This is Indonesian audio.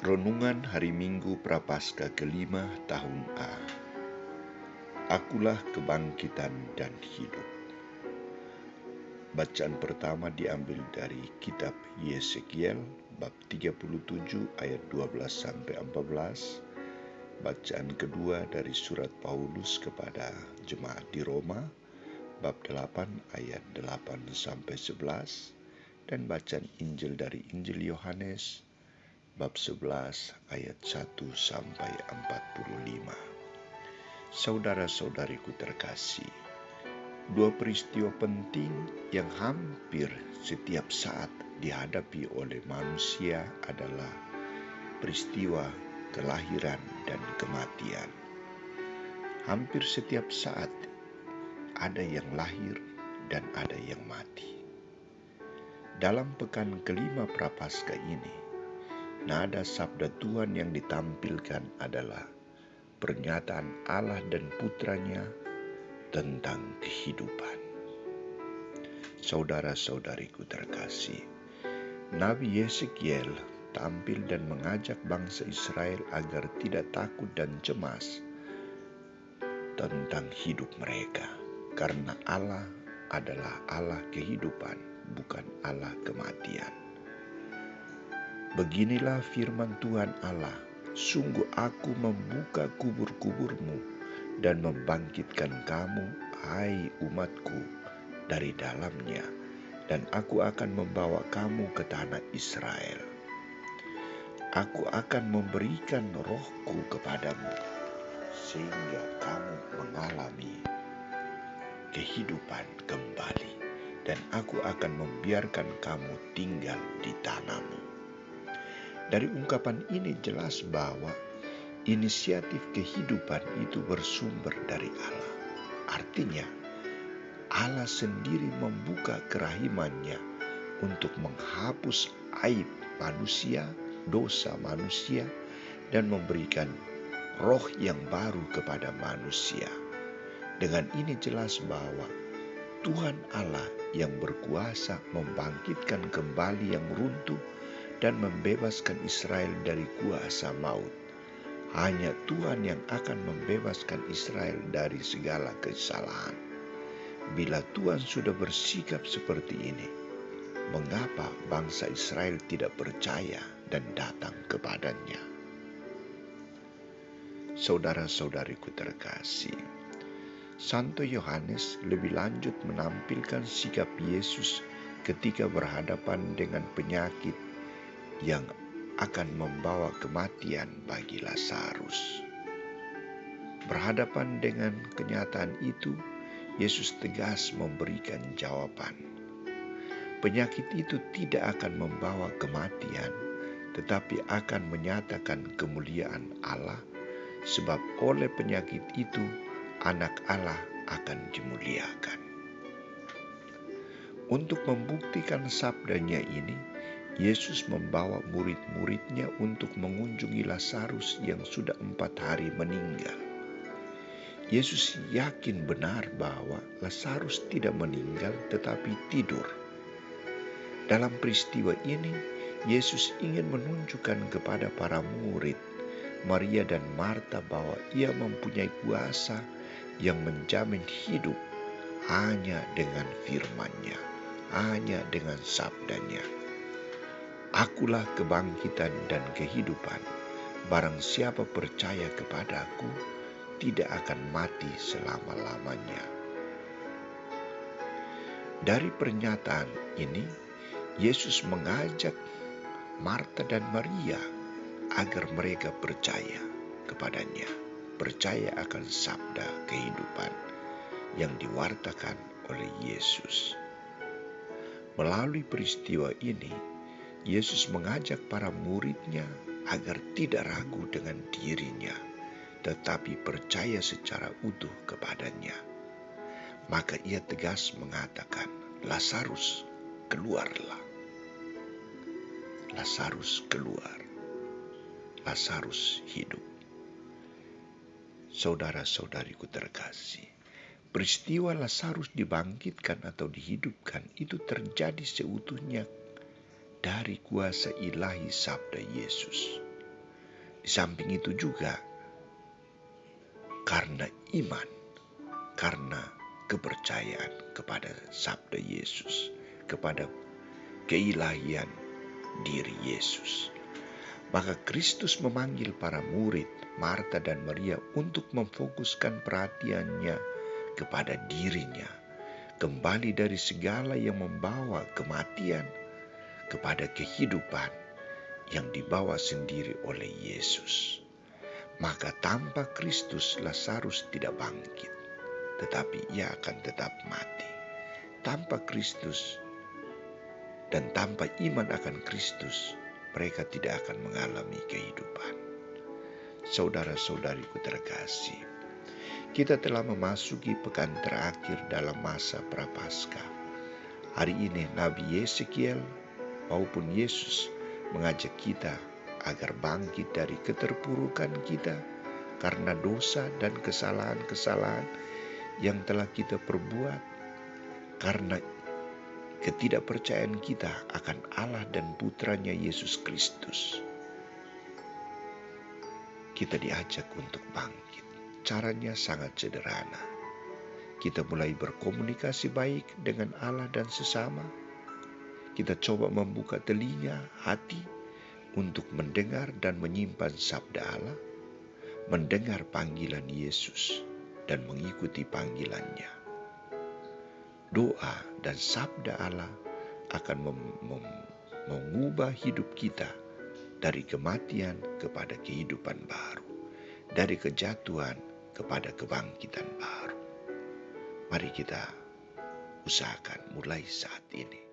Renungan Hari Minggu Prapaskah kelima tahun A. Akulah kebangkitan dan hidup. Bacaan pertama diambil dari kitab Yesekiel bab 37 ayat 12-14. Bacaan kedua dari surat Paulus kepada jemaat di Roma bab 8 ayat 8-11. Dan bacaan Injil dari Injil Yohanes bab 11 ayat 1-45. Saudara-saudariku terkasih, dua peristiwa penting yang hampir setiap saat dihadapi oleh manusia adalah peristiwa kelahiran dan kematian. Hampir setiap saat ada yang lahir dan ada yang mati. Dalam pekan kelima Prapaskah ini, nada sabda Tuhan yang ditampilkan adalah pernyataan Allah dan Putranya tentang kehidupan. Saudara-saudariku terkasih, Nabi Yesekiel tampil dan mengajak bangsa Israel agar tidak takut dan cemas tentang hidup mereka, karena Allah adalah Allah kehidupan, bukan Allah kematian. Beginilah firman Tuhan Allah, sungguh aku membuka kubur-kuburmu dan membangkitkan kamu, hai umatku, dari dalamnya, dan aku akan membawa kamu ke tanah Israel. Aku akan memberikan rohku kepadamu, sehingga kamu mengalami kehidupan kembali, dan aku akan membiarkan kamu tinggal di tanahmu. Dari ungkapan ini jelas bahwa inisiatif kehidupan itu bersumber dari Allah. Artinya, Allah sendiri membuka kerahimannya untuk menghapus aib manusia, dosa manusia, dan memberikan roh yang baru kepada manusia. Dengan ini jelas bahwa Tuhan Allah yang berkuasa membangkitkan kembali yang runtuh dan membebaskan Israel dari kuasa maut. Hanya Tuhan yang akan membebaskan Israel dari segala kesalahan. Bila Tuhan sudah bersikap seperti ini, mengapa bangsa Israel tidak percaya dan datang kepadanya? Saudara-saudariku terkasih, Santo Yohanes lebih lanjut menampilkan sikap Yesus ketika berhadapan dengan penyakit yang akan membawa kematian bagi Lazarus. Berhadapan dengan kenyataan itu, Yesus tegas memberikan jawaban. Penyakit itu tidak akan membawa kematian, tetapi akan menyatakan kemuliaan Allah, sebab oleh penyakit itu anak Allah akan dimuliakan. Untuk membuktikan sabdanya ini, Yesus membawa murid-muridnya untuk mengunjungi Lazarus yang sudah 4 hari meninggal. Yesus yakin benar bahwa Lazarus tidak meninggal tetapi tidur. Dalam peristiwa ini, Yesus ingin menunjukkan kepada para murid, Maria dan Marta, bahwa Ia mempunyai kuasa yang menjamin hidup hanya dengan firman-Nya, hanya dengan sabdanya. Akulah kebangkitan dan kehidupan. Barang siapa percaya kepadaku, tidak akan mati selama-lamanya. Dari pernyataan ini, Yesus mengajak Marta dan Maria agar mereka percaya kepadanya, percaya akan sabda kehidupan yang diwartakan oleh Yesus. Melalui peristiwa ini, Yesus mengajak para murid-Nya agar tidak ragu dengan dirinya, tetapi percaya secara utuh kepadanya. Maka Ia tegas mengatakan, Lazarus, keluarlah. Lazarus keluar. Lazarus hidup. Saudara-saudariku terkasih, peristiwa Lazarus dibangkitkan atau dihidupkan itu terjadi seutuhnya dari kuasa ilahi sabda Yesus. Di samping itu juga karena iman, karena kepercayaan kepada sabda Yesus, kepada keilahian diri Yesus. Maka Kristus memanggil para murid, Marta dan Maria, untuk memfokuskan perhatiannya kepada dirinya, kembali dari segala yang membawa kematian kepada kehidupan yang dibawa sendiri oleh Yesus. Maka tanpa Kristus Lazarus tidak bangkit, tetapi ia akan tetap mati. Tanpa Kristus dan tanpa iman akan Kristus, mereka tidak akan mengalami kehidupan. Saudara-saudariku terkasih, kita telah memasuki pekan terakhir dalam masa Prapaskah. Hari ini Nabi Yeskiel maupun Yesus mengajak kita agar bangkit dari keterpurukan kita karena dosa dan kesalahan-kesalahan yang telah kita perbuat, karena ketidakpercayaan kita akan Allah dan Putranya Yesus Kristus. Kita diajak untuk bangkit. Caranya sangat sederhana. Kita mulai berkomunikasi baik dengan Allah dan sesama. Kita coba membuka telinga hati untuk mendengar dan menyimpan sabda Allah, mendengar panggilan Yesus dan mengikuti panggilannya. Doa dan sabda Allah akan mengubah hidup kita dari kematian kepada kehidupan baru, dari kejatuhan kepada kebangkitan baru. Mari kita usahakan mulai saat ini.